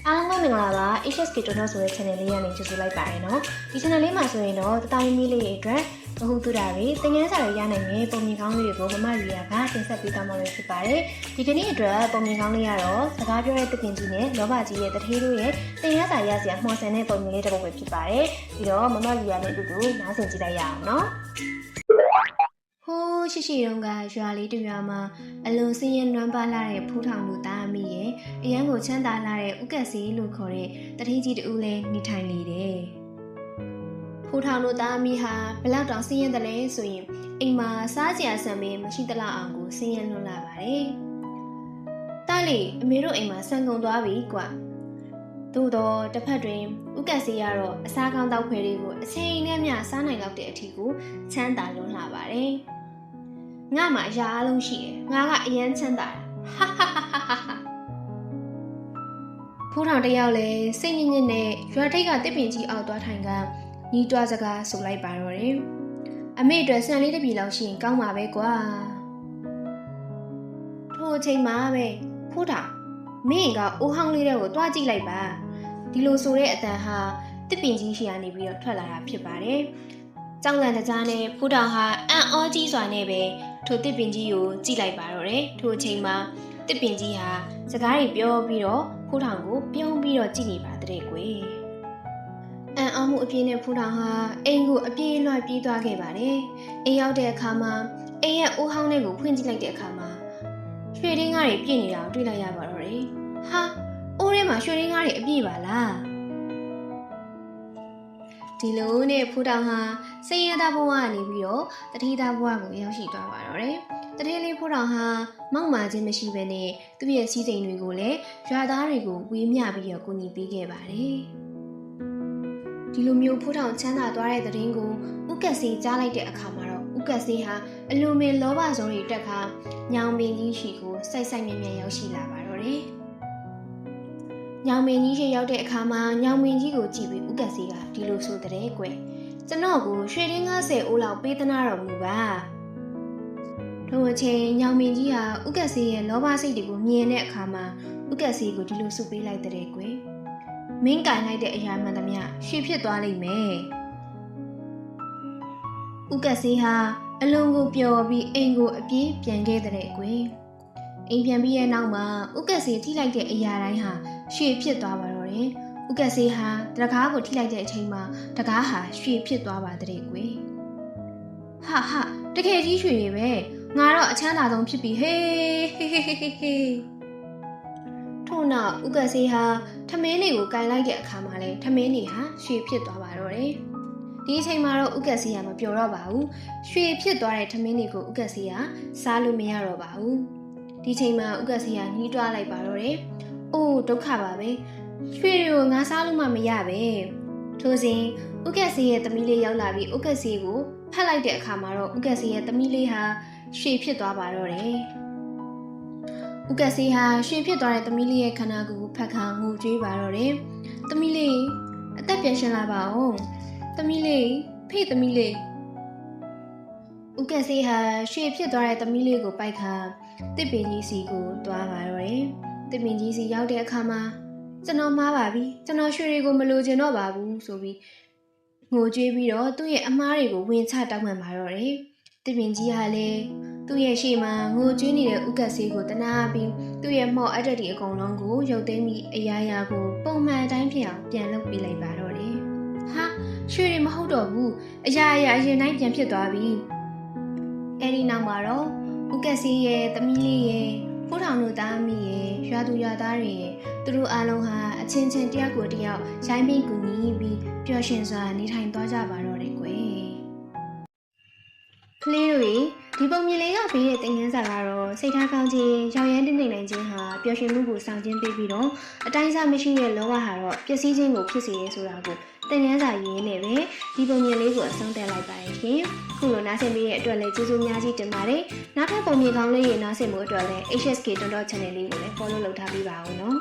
အားလုံးပဲမင်္ဂလာပါ HSK တွန်းတော့ဆိုတဲ့ channel လေးကနေကြိုဆိုလိုက်ပါရနော်ဒီ channel လေးမှာဆိုရင်တော့တသားမီလေးတွေအတွက်ဘဟုတုတာတွေသင်ခန်းစာတွေရနိုင်တဲ့ပုံမြင်ကောင်းလေးတွေကိုမမရီယာကတင်ဆက်ပေးသွားမှာဖြစ်ပါတယ်ဒီကနေ့အတွက်ပုံမြင်ကောင်းလေးကတော့စကားပြောတဲ့တပင်ကြီးနဲ့လောဘကြီးရဲ့တထေးတို့ရဲ့သင်ခန်းစာရစရာမှော်ဆန်တဲ့ပုံမြင်လေးတစ်ပုဒ်ပဲဖြစ်ပါတယ်ပြီးတော့မမရီယာနဲ့အတူတူနားဆင်ကြည့်လိုက်ရအောင်နော်ဟိုးရှိတုန်းကရွာလေးတစ်ရွာမှာအလွန်စင်းရဲနွမ်းပါလာတဲ့ဖူးထောင်လူသားအမိရဲ့အရန်ကိုချမ်းသာလာတဲ့ဥက္ကစီလို့ခေါ်တဲ့တထေးကြီးတူလည်းနေထိုင်နေတယ်။ဖူးထောင်လူသားအမိဟာဘလောက်တောင်စင်းရဲတယ်လဲဆိုရင်အိမ်မှာစားစရာဆံမင်းမရှိသလောက်အောင်ကိုစင်းရဲလွန်းလာပါတယ်။တားလေအမေတို့အိမ်မှာဆန်ကုန်သွားပြီကွာ။သို့တော့တစ်ဖက်တွင်ဥက္ကစီကတော့အစားကောင်းတောက်ခွဲတွေကိုအချိန်နဲ့မျှစားနိုင်လောက်တဲ့အထီကိုချမ်းသာလွန်းလာပါတယ်။ငါမှအရာအလုံးရှိတယ်ငါကအရန်ချမ်းသာဟာဟာဟာဟာဟာဖူးထောင်တယောက်လည်းစိတ်ညစ်ညစ်နဲ့ရွာထိပ်ကတစ်ပင်ကြီးအောက်သွားထိုင်ကညီးတွားစကားဆိုလိုက်ပါတော့တယ်အမေအတွက်ဆန်လေးတစ်ပြေလောက်ရှိရင်ကောင်းပါပဲကွာထိုအချိန်မှာပဲဖူးထောင်မင်းကအိုးဟောင်းလေးတွေကိုတွားကြည့်လိုက်ပါဒီလိုဆိုတဲ့အတန်ဟာတစ်ပင်ကြီးရှိရနေပြီးတော့ထွက်လာတာဖြစ်ပါတယ်ကြောင်လန့်တကြားနဲ့ဖူးထောင်ဟာအံ့ဩကြီးစွာနဲ့ပဲထိုတစ်ပင်ကြီးကိုကြည့်လိုက်ပါတော့တယ်ထိုအချိန်မှာတစ်ပင်ကြီးဟာစကားတွေပြောပြီးတော့ဖူးထောင်ကိုပြုံးပြီးတော့ကြည့်နေပါတဲ့ကွယ်အံ့ဩမှုအပြည့်နဲ့ဖူးထောင်ဟာအိမ်ကိုအပြေးလွှတ်ပြေးသွားခဲ့ပါတယ်အိမ်ရောက်တဲ့အခါမှာအိမ်ရဲ့အိုးဟောင်းလေးကိုဖွင့်ကြည့်လိုက်တဲ့အခါမှာရွှေရင်းကားတွေပြည့်နေတာကိုတွေ့လိုက်ရပါတော့တယ်ဟာအိုးထဲမှာရွှေရင်းကားတွေအပြည့်ပါလားဒီလိုနဲ့ဖူးထောင်ဟာစိတ်ရသားဘဝကနေပြီးတော့တတိသားဘဝကိုရောက်ရှိသွားပါတော့တယ်။တတိလေးဖူးထောင်ဟာမောက်မာခြင်းမရှိဘဲနဲ့သူ့ရဲ့စီးစိမ်တွေကိုလည်းရွာသားတွေကိုဝေးမျှပြီးတော့ကူညီပေးခဲ့ပါတယ်။ဒီလိုမျိုးဖူးထောင်ချမ်းသာသွားတဲ့သတင်းကိုဥက္ကစီကြားလိုက်တဲ့အခါမှာတော့ဥက္ကစီဟာအလိုမင်လောဘဆုံးတွေတက်ခါညောင်ပင်ကြီးရှိကိုစိုက်စိုက်မြဲမြဲရောက်ရှိလာပါတော့တယ်။ညောင်မင်းကြီးရှိရောက်တဲ့အခါမှာညောင်မင်းကြီးကိုကြည့်ပြီးဥက္ကစီကဒီလိုဆိုတဲ့ကွယ်ကျွန်တော်ကိုရွှေရင်း90အိုးလောက်ပေးသနာတော်မူပါထိုအချိန်ညောင်မင်းကြီးဟာဥက္ကစီရဲ့လောဘစိတ်တွေကိုမြင်တဲ့အခါမှာဥက္ကစီကိုဒီလိုဆုပေးလိုက်တဲ့ကွယ်မင်းကင်လိုက်တဲ့အရာမှန်သမျှရွှေဖြစ်သွားလိမ့်မယ်ဥက္ကစီဟာအလုံးကိုပျော်ပြီးအိမ်ကိုအပြေးပြန်ခဲ့တဲ့ကွယ်အိမ်ပြန်ပြီးရဲ့နောက်မှာဥက္ကစီထိလိုက်တဲ့အရာတိုင်းဟာရွှေဖြစ်သွားပါတော့တယ်။ဥက္ကစီဟာတကားကိုထိလိုက်တဲ့အချိန်မှာတကားဟာရွှေဖြစ်သွားပါတဲ့ကွယ်။ဟာဟာတကယ်ကြီးရွှေတွေပဲ။ငါတော့အချမ်းသာဆုံးဖြစ်ပြီဟေးဟေးဟေးဟေးဟေးထို့နောက်ဥက္ကစီဟာထမင်းလေးကိုကင်လိုက်တဲ့အခါမှာလဲထမင်းလေးဟာရွှေဖြစ်သွားပါတော့တယ်။ဒီအချိန်မှာတော့ဥက္ကစီကမပျော်တော့ပါဘူး။ရွှေဖြစ်သွားတဲ့ထမင်းလေးကိုဥက္ကစီကစားလို့မရတော့ပါဘူး။ဒီချိန်မှာဥက္ကစီကညှိတွားလိုက်ပါတော့တယ်။အိုးဒုက္ခပါပဲရွှေတွေကိုငါစားလို့မှမရပဲထိုစဉ်ဥက္ကစီရဲ့သမီးလေးရောက်လာပြီးဥက္ကစီကိုဖတ်လိုက်တဲ့အခါမှာတော့ဥက္ကစီရဲ့သမီးလေးဟာရွှေဖြစ်သွားပါတော့တယ်ဥက္ကစီဟာရွှေဖြစ်သွားတဲ့သမီးလေးရဲ့ခန္ဓာကိုယ်ကိုဖတ်ခါငိုကြွေးပါတော့တယ်သမီးလေးအသက်ပြန်ရှင်လာပါအောင်သမီးလေးဖေ့သမီးလေးဥက္ကစီဟာရွှေဖြစ်သွားတဲ့သမီးလေးကိုပိုက်ခါတစ်ပင်ကြီးစီကိုတွားပါတော့တယ်တစ်ပင်ကြီးစီရောက်တဲ့အခါမှာကျွန်တော်မှားပါပြီကျွန်တော်ရွှေတွေကိုမလိုချင်တော့ပါဘူးဆိုပြီးငိုကြွေးပြီးတော့သူ့ရဲ့အမားတွေကိုဝင်ချတောင်းပန်ပါတော့တယ်တစ်ပင်ကြီးဟာလည်းသူ့ရဲ့ရှေ့မှာငိုကြွေးနေတဲ့ဥက္ကဆေးကိုတနာပြီးသူ့ရဲ့မော့အတက်ဒီအကုန်လုံးကိုရုပ်သိမ်းပြီးအရာရာကိုပုံမှန်အတိုင်းဖြစ်အောင်ပြန်လုပ်ပေးလိုက်ပါတော့တယ်ဟာရွှေတွေမဟုတ်တော့ဘူးအရာရာအရင်တိုင်းပြန်ဖြစ်သွားပြီအဲ့ဒီနောက်မှာတော့ဥက္ကဆေးရဲ့သမီးလေးရဲ့ဖူးထောင်တို့သားမိရဲ့ရွာသူရွာသားတွေရဲ့သူတို့အားလုံးဟာအချင်းချင်းတယောက်ကိုတယောက်ရိုင်းပြီးကူညီပြီးပျော်ရွှင်စွာနေထိုင်သွားကြပါတော့တယ်ကွယ်ကလေးတို့ဒီပုံမြင်လေးကပေးတဲ့သင်ခန်းစာကတော့စိတ်ထားကောင်းခြင်းရောင်ရမ်းတင်းနိုင်ခြင်းဟာပျော်ရွှင်မှုကိုဆောင်ကျဉ်ပေးပြီးတော့အတိုင်းအဆမရှိတဲ့လောဘဟာတော့ပျက်စီးခြင်းကိုဖြစ်စေရဲဆိုတာကိုသင်ခန်းစာရင်းနဲ့ပဲဒီပုံမြင်လေးကိုအဆုံးသတ်လိုက်ပါရင်ရှင်ခုလိုနားဆင်ပေးတဲ့အတွက်လည်းကျေးဇူးများကြီးတင်ပါတယ်နောက်ထပ်ပုံမြင်ကောင်းလေးတွေနားဆင်ဖို့အတွက်လည်း HSK Channel လေးကိုလည်း follow လုပ်ထားပေးပါဦးနော်